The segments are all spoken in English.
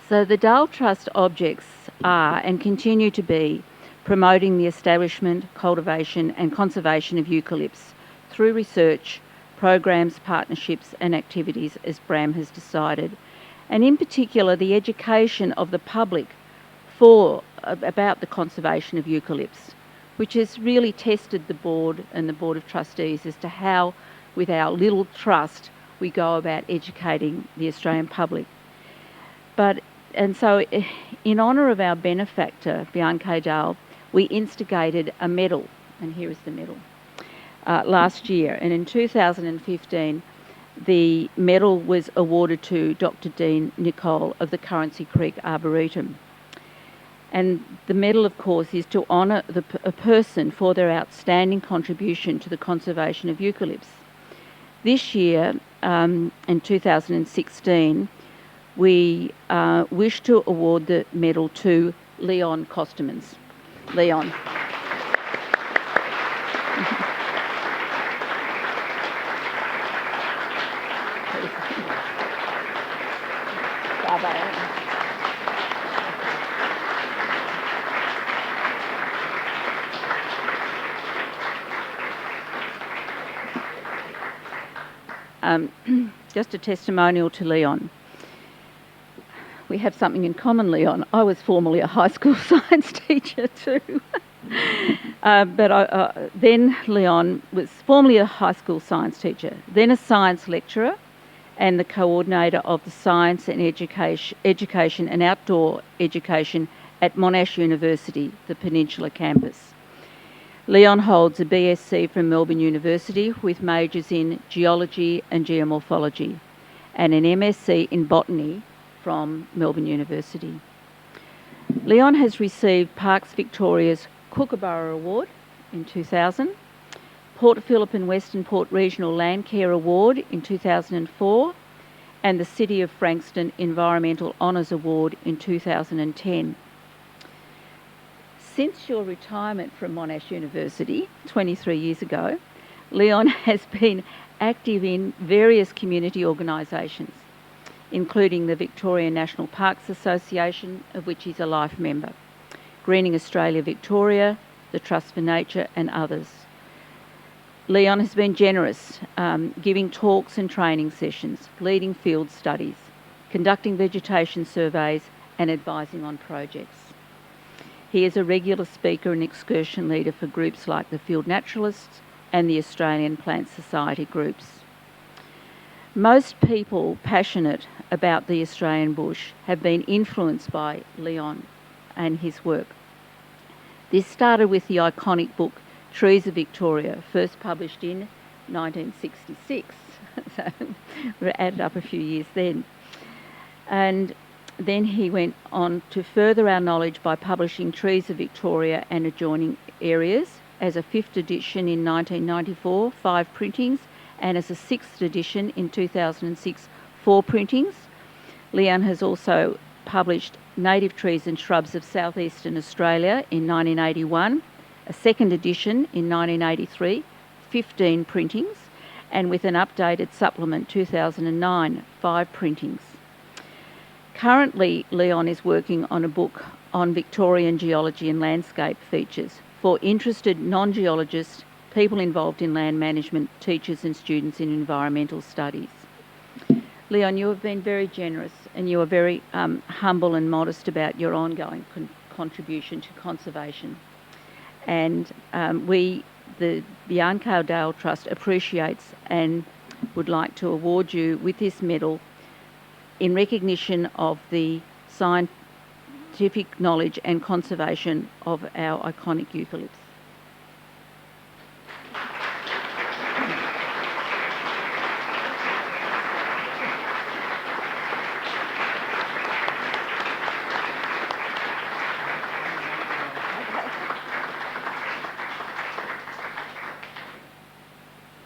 So the Dahl Trust objects are and continue to be promoting the establishment, cultivation and conservation of eucalypts through research, programs, partnerships and activities as BRAM has decided, and in particular the education of the public about the conservation of eucalypts, which has really tested the board and the Board of Trustees as to how, with our little trust, we go about educating the Australian public. And so in honour of our benefactor, Bjarne K Dahl, we instigated a medal, and here is the medal, last year. And in 2015, the medal was awarded to Dr. Dean Nicole of the Currency Creek Arboretum. And the medal, of course, is to honour a person for their outstanding contribution to the conservation of eucalypts. This year, in 2016, we wish to award the medal to Leon Costermans. Leon. Just a testimonial to Leon. We have something in common, Leon. I was formerly a high school science teacher too. Then Leon was formerly a high school science teacher, then a science lecturer and the coordinator of the science and education and outdoor education at Monash University, the Peninsula campus. Leon holds a BSc from Melbourne University with majors in geology and geomorphology and an MSc in botany from Melbourne University. Leon has received Parks Victoria's Kookaburra Award in 2000, Port Phillip and Western Port Regional Landcare Award in 2004, and the City of Frankston Environmental Honours Award in 2010. Since your retirement from Monash University 23 years ago, Leon has been active in various community organisations, including the Victorian National Parks Association, of which he's a life member, Greening Australia Victoria, the Trust for Nature and others. Leon has been generous, giving talks and training sessions, leading field studies, conducting vegetation surveys and advising on projects. He is a regular speaker and excursion leader for groups like the Field Naturalists and the Australian Plant Society groups. Most people passionate about the Australian bush have been influenced by Leon and his work. This started with the iconic book Trees of Victoria, first published in 1966. So we added up a few years then. And then he went on to further our knowledge by publishing Trees of Victoria and Adjoining Areas as a 5th edition in 1994, 5 printings, and as a 6th edition in 2006, 4 printings. Leon has also published Native Trees and Shrubs of Southeastern Australia in 1981, a 2nd edition in 1983, 15 printings, and with an updated supplement 2009, 5 printings. Currently, Leon is working on a book on Victorian geology and landscape features for interested non-geologists, people involved in land management, teachers and students in environmental studies. Leon, you have been very generous and you are very humble and modest about your ongoing contribution to conservation. And the Bjarne K Dahl Trust appreciates and would like to award you with this medal in recognition of the scientific knowledge and conservation of our iconic eucalypts.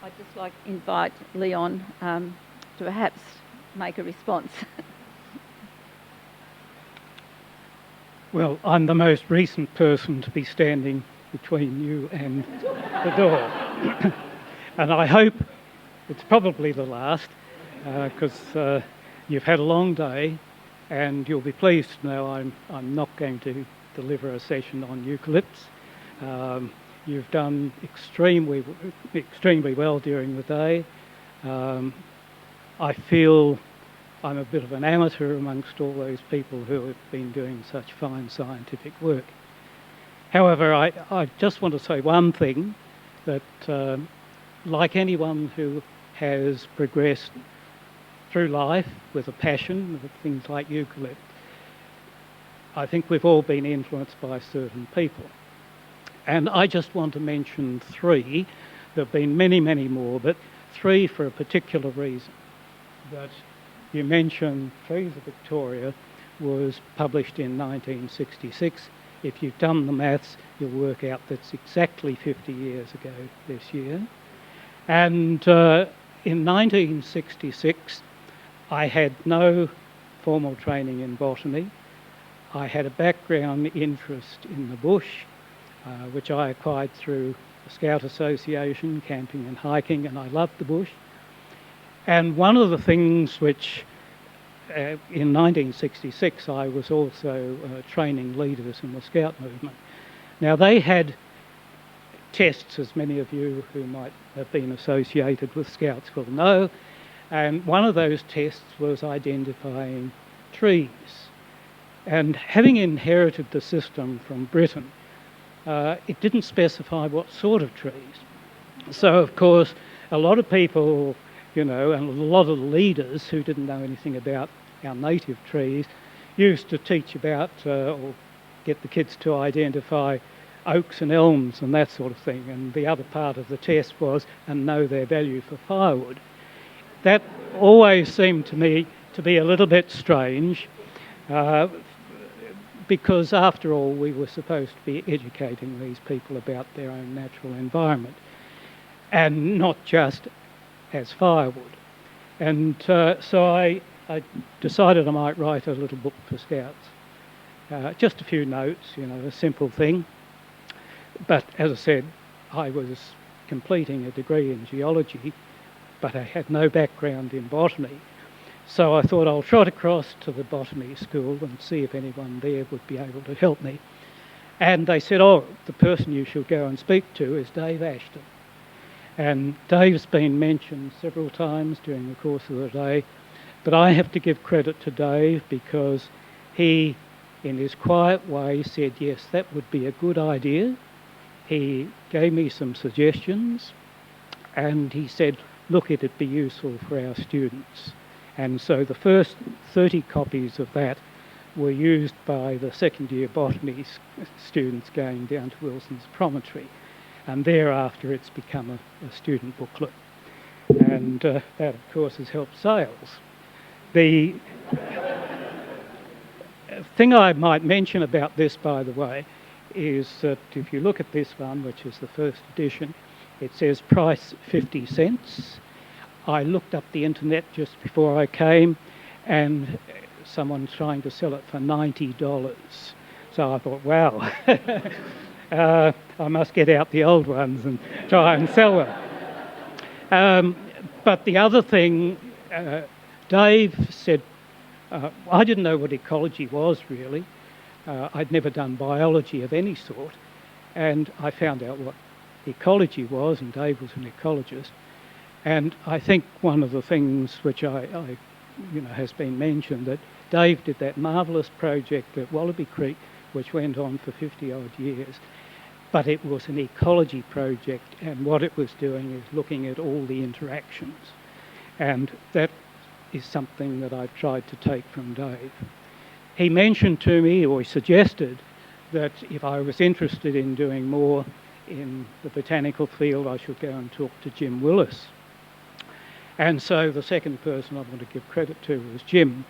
I'd just like to invite Leon to perhaps make a response. Well, I'm the most recent person to be standing between you and the door. And I hope it's probably the last, because you've had a long day And you'll be pleased to know I'm not going to deliver a session on eucalypts. You've done extremely well during the day. I feel I'm a bit of an amateur amongst all those people who have been doing such fine scientific work. However, I just want to say one thing, that like anyone who has progressed through life with a passion for things like eucalypt, I think we've all been influenced by certain people. And I just want to mention three. There have been many, many more, but three for a particular reason. That you mentioned Trees of Victoria was published in 1966. If you've done the maths, you'll work out that's exactly 50 years ago this year. And in 1966, I had no formal training in botany. I had a background interest in the bush, which I acquired through the Scout Association, camping and hiking, and I loved the bush. And one of the things which, in 1966, I was also training leaders in the Scout movement. Now, they had tests, as many of you who might have been associated with Scouts will know, and one of those tests was identifying trees. And having inherited the system from Britain, it didn't specify what sort of trees. So, of course, a lot of people, and a lot of leaders who didn't know anything about our native trees used to teach about or get the kids to identify oaks and elms and that sort of thing. And the other part of the test was, and know their value for firewood. That always seemed to me to be a little bit strange, because after all, we were supposed to be educating these people about their own natural environment, and not just as firewood. And so I decided I might write a little book for Scouts. Just a few notes, a simple thing. But as I said, I was completing a degree in geology, but I had no background in botany. So I thought I'll trot across to the botany school and see if anyone there would be able to help me. And they said, oh, the person you should go and speak to is Dave Ashton. And Dave's been mentioned several times during the course of the day, but I have to give credit to Dave because he, in his quiet way, said, yes, that would be a good idea. He gave me some suggestions, and he said, look, it'd be useful for our students. And so the first 30 copies of that were used by the second year botany students going down to Wilson's Promontory. And thereafter it's become a student booklet. And that, of course, has helped sales. The thing I might mention about this, by the way, is that if you look at this one, which is the first edition, it says price 50 cents. I looked up the internet just before I came, and someone's trying to sell it for $90. So I thought, wow, I must get out the old ones and try and sell them. But the other thing, Dave said, I didn't know what ecology was really. I'd never done biology of any sort, and I found out what ecology was, and Dave was an ecologist. And I think one of the things which has been mentioned, that Dave did that marvellous project at Wallaby Creek, which went on for 50 odd years, but it was an ecology project, and what it was doing is looking at all the interactions. And that is something that I've tried to take from Dave. He mentioned to me, or he suggested, that if I was interested in doing more in the botanical field, I should go and talk to Jim Willis. And so the second person I want to give credit to was Jim.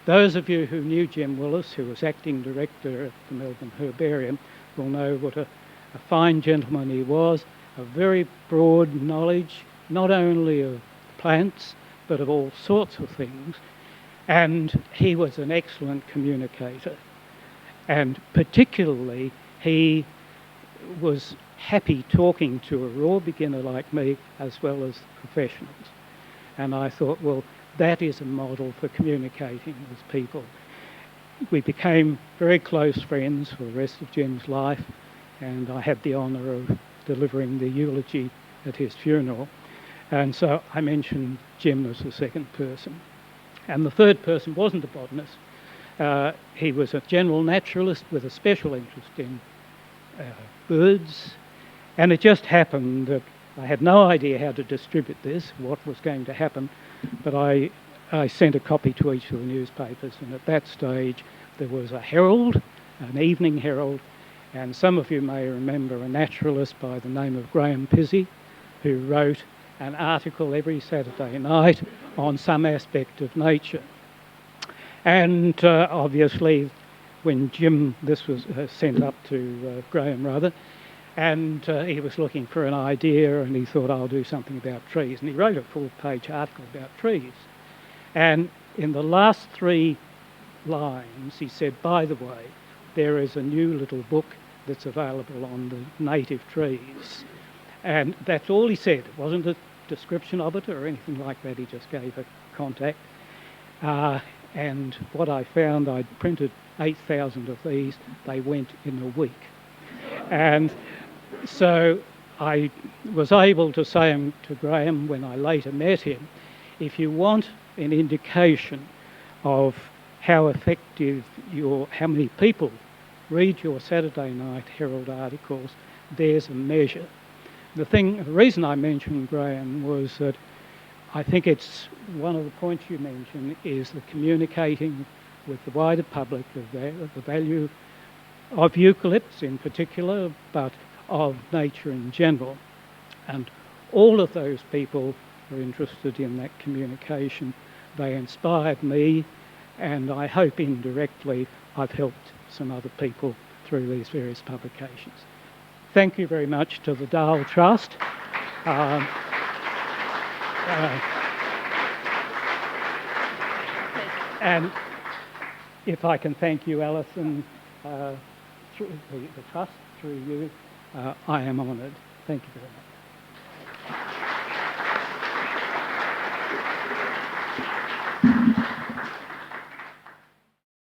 Those of you who knew Jim Willis, who was acting director at the Melbourne Herbarium, will know what a fine gentleman he was, a very broad knowledge, not only of plants, but of all sorts of things. And he was an excellent communicator. And particularly, he was happy talking to a raw beginner like me, as well as professionals. And I thought, well, that is a model for communicating with people. we became very close friends for the rest of Jim's life, and I had the honour of delivering the eulogy at his funeral. And so I mentioned Jim as the second person. And the third person wasn't a botanist. He was a general naturalist with a special interest in birds. And it just happened that I had no idea how to distribute this, what was going to happen, but I sent a copy to each of the newspapers, and at that stage there was a herald, an evening herald, and some of you may remember a naturalist by the name of Graham Pizzey, who wrote an article every Saturday night on some aspect of nature. And obviously when Jim, this was sent up to Graham rather, and he was looking for an idea, and he thought, I'll do something about trees, and he wrote a full-page article about trees. And in the last 3 lines, he said, by the way, there is a new little book that's available on the native trees. And that's all he said. It wasn't a description of it or anything like that. He just gave a contact. And what I found, I'd printed 8,000 of these. They went in a week. And so I was able to say to Graham when I later met him, if you want an indication of how effective how many people read your Saturday Night Herald articles, there's a measure. The reason I mentioned Graham was that I think it's one of the points you mentioned is the communicating with the wider public of the value of eucalypts in particular, but of nature in general. And all of those people were interested in that communication. They inspired me, and I hope indirectly I've helped some other people through these various publications. Thank you very much to the Dahl Trust. And if I can thank you, Alison, through the Trust, through you, I am honoured. Thank you very much.